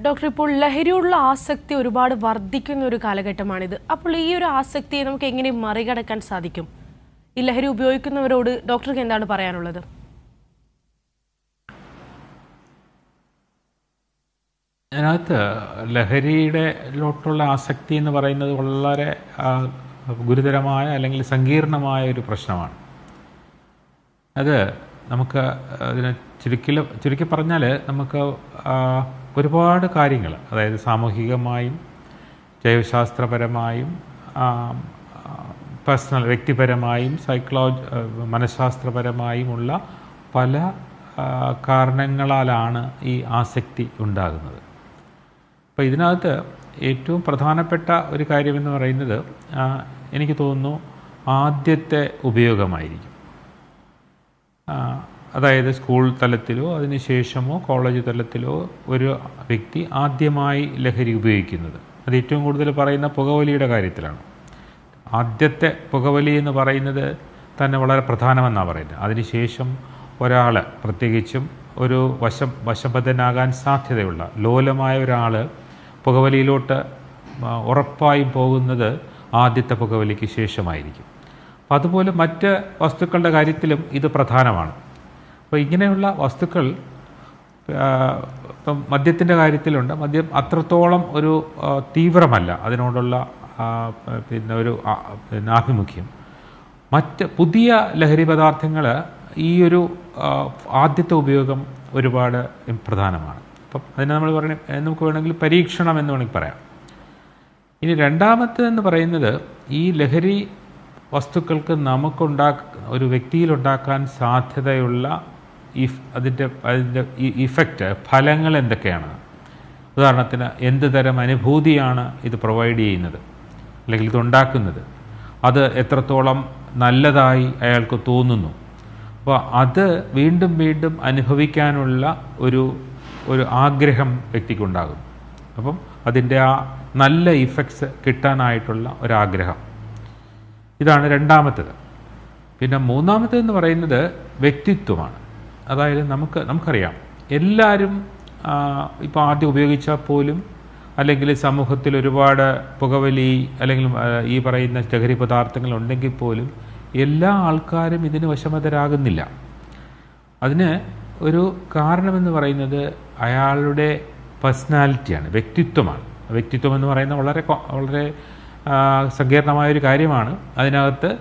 Doctor, ഇപ്പോൾ ലഹരിയോടുള്ള ആസക്തി ഒരുപാട് വർദ്ധിക്കുന്ന ഒരു കാലഘട്ടമാണിത്. അപ്പോൾ ഈ ഒരു ആസക്തിയെ നമുക്ക് എങ്ങനെ മറികടക്കാൻ സാധിക്കും? ഈ ലഹരി ഉപയോഗിക്കുന്നവരോട് ഡോക്ടർക്ക് എന്താണ് പറയാനുള്ളത്? അതിനകത്ത് ലഹരിയിലോട്ടുള്ള ആസക്തി എന്ന് പറയുന്നത് വളരെ ഗുരുതരമായ അല്ലെങ്കിൽ സങ്കീർണമായ ഒരു പ്രശ്നമാണ്. അത് നമുക്ക് അതിനെ ചുരുക്കി പറഞ്ഞാൽ നമുക്ക് ഒരുപാട് കാര്യങ്ങൾ, അതായത് സാമൂഹികമായും ജൈവശാസ്ത്രപരമായും വ്യക്തിപരമായും മനഃശാസ്ത്രപരമായുമുള്ള പല കാരണങ്ങളാലാണ് ഈ ആസക്തി ഉണ്ടാകുന്നത്. അപ്പോൾ ഇതിനകത്ത് ഏറ്റവും പ്രധാനപ്പെട്ട ഒരു കാര്യമെന്ന് പറയുന്നത് എനിക്ക് തോന്നുന്നു ആദ്യത്തെ ഉപയോഗമായിരിക്കും. അതായത് സ്കൂൾ തലത്തിലോ അതിനുശേഷമോ കോളേജ് തലത്തിലോ ഒരു വ്യക്തി ആദ്യമായി ലഹരി ഉപയോഗിക്കുന്നത്, അത് ഏറ്റവും കൂടുതൽ പറയുന്ന പുകവലിയുടെ കാര്യത്തിലാണ്. ആദ്യത്തെ പുകവലി എന്ന് പറയുന്നത് തന്നെ വളരെ പ്രധാനമെന്നാണ് പറയുന്നത്. അതിനുശേഷം ഒരാൾ, പ്രത്യേകിച്ചും ഒരു വശബദ്ധനാകാൻ സാധ്യതയുള്ള ലോലമായ ഒരാൾ പുകവലിയിലോട്ട് ഉറപ്പായും പോകുന്നത് ആദ്യത്തെ പുകവലിക്ക് ശേഷമായിരിക്കും. അപ്പം അതുപോലെ മറ്റ് വസ്തുക്കളുടെ കാര്യത്തിലും ഇത് പ്രധാനമാണ്. അപ്പോൾ ഇങ്ങനെയുള്ള വസ്തുക്കൾ ഇപ്പം മദ്യത്തിൻ്റെ കാര്യത്തിലുണ്ട്. മദ്യം അത്രത്തോളം ഒരു തീവ്രമല്ല അതിനോടുള്ള ഒരു ആഭിമുഖ്യം. മറ്റ് പുതിയ ലഹരി പദാർത്ഥങ്ങൾ ഈ ഒരു ആദ്യത്തെ ഉപയോഗം ഒരുപാട് പ്രധാനമാണ്. അപ്പം അതിനെ നമുക്ക് വേണമെങ്കിൽ പരീക്ഷണം എന്ന് വേണമെങ്കിൽ പറയാം. ഇനി രണ്ടാമത്തേതെന്ന് പറയുന്നത്, ഈ ലഹരി വസ്തുക്കൾക്ക് ഒരു വ്യക്തിയിലുണ്ടാക്കാൻ സാധ്യതയുള്ള അതിൻ്റെ ഇഫക്റ്റ്, ഫലങ്ങൾ എന്തൊക്കെയാണ്? ഉദാഹരണത്തിന് എന്ത് തരം അനുഭൂതിയാണ് ഇത് പ്രൊവൈഡ് ചെയ്യുന്നത്, അല്ലെങ്കിൽ ഇതുണ്ടാക്കുന്നത്, അത് എത്രത്തോളം നല്ലതായി അയാൾക്ക് തോന്നുന്നു. അപ്പോൾ അത് വീണ്ടും വീണ്ടും അനുഭവിക്കാനുള്ള ഒരു ആഗ്രഹം വ്യക്തിക്കുണ്ടാകും. അപ്പം അതിൻ്റെ ആ നല്ല ഇഫക്ട്സ് കിട്ടാനായിട്ടുള്ള ഒരാഗ്രഹം, ഇതാണ് രണ്ടാമത്തേത്. പിന്നെ മൂന്നാമത്തേതെന്ന് പറയുന്നത് വ്യക്തിത്വമാണ്. അതായത് നമുക്കറിയാം, എല്ലാവരും ഇപ്പോൾ ആദ്യം ഉപയോഗിച്ചാൽ പോലും, അല്ലെങ്കിൽ സമൂഹത്തിൽ ഒരുപാട് പുകവലി അല്ലെങ്കിൽ ഈ പറയുന്ന ലഹരി പദാർത്ഥങ്ങൾ ഉണ്ടെങ്കിൽ പോലും എല്ലാ ആൾക്കാരും ഇതിന് വശമതരാകുന്നില്ല. അതിന് ഒരു കാരണമെന്ന് പറയുന്നത് അയാളുടെ പേഴ്സണാലിറ്റിയാണ്, വ്യക്തിത്വമാണ്. വ്യക്തിത്വം എന്ന് പറയുന്നത് വളരെ വളരെ സങ്കീർണമായൊരു കാര്യമാണ്. അതിനകത്ത്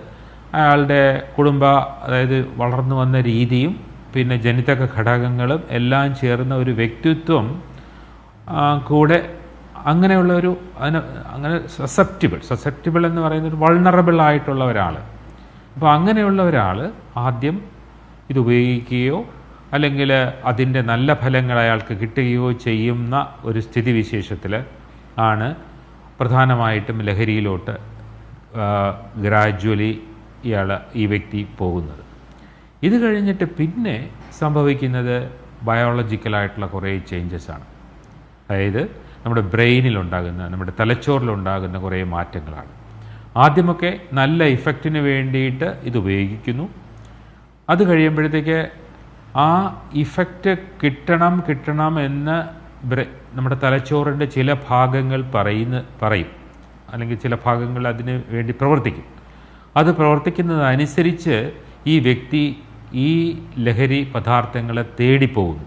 അയാളുടെ അതായത് വളർന്നു വന്ന രീതിയും പിന്നെ ജനിതക ഘടകങ്ങളും എല്ലാം ചേർന്ന ഒരു വ്യക്തിത്വം കൂടെ അങ്ങനെ സസെപ്റ്റിബിൾ എന്ന് പറയുന്നത് വൾണറബിൾ ആയിട്ടുള്ള ഒരാൾ. അപ്പോൾ അങ്ങനെയുള്ള ഒരാൾ ആദ്യം ഇത് ഉപയോഗിക്കുകയോ അല്ലെങ്കിൽ അതിൻ്റെ നല്ല ഫലങ്ങൾ അയാൾക്ക് കിട്ടുകയോ ചെയ്യുന്ന ഒരു സ്ഥിതിവിശേഷത്തിൽ ആണ് പ്രധാനമായിട്ടും ലഹരിയിലോട്ട് ഗ്രാജ്വലി ഈ വ്യക്തി പോകുന്നത്. ഇത് കഴിഞ്ഞിട്ട് പിന്നെ സംഭവിക്കുന്നത് ബയോളജിക്കലായിട്ടുള്ള കുറേ ചേഞ്ചസ് ആണ്. അതായത് നമ്മുടെ ബ്രെയിനിലുണ്ടാകുന്ന, നമ്മുടെ തലച്ചോറിലുണ്ടാകുന്ന കുറേ മാറ്റങ്ങളാണ്. ആദ്യമൊക്കെ നല്ല ഇഫക്റ്റിന് വേണ്ടിയിട്ട് ഇത് ഉപയോഗിക്കുന്നു. അത് കഴിയുമ്പോഴത്തേക്ക് ആ ഇഫക്റ്റ് കിട്ടണം എന്ന് നമ്മുടെ തലച്ചോറിൻ്റെ ചില ഭാഗങ്ങൾ പറയും, അല്ലെങ്കിൽ ചില ഭാഗങ്ങൾ അതിന് വേണ്ടി പ്രവർത്തിക്കും. അത് പ്രവർത്തിക്കുന്നതനുസരിച്ച് ഈ വ്യക്തി ഈ ലഹരി പദാർത്ഥങ്ങളെ തേടിപ്പോകുന്നു.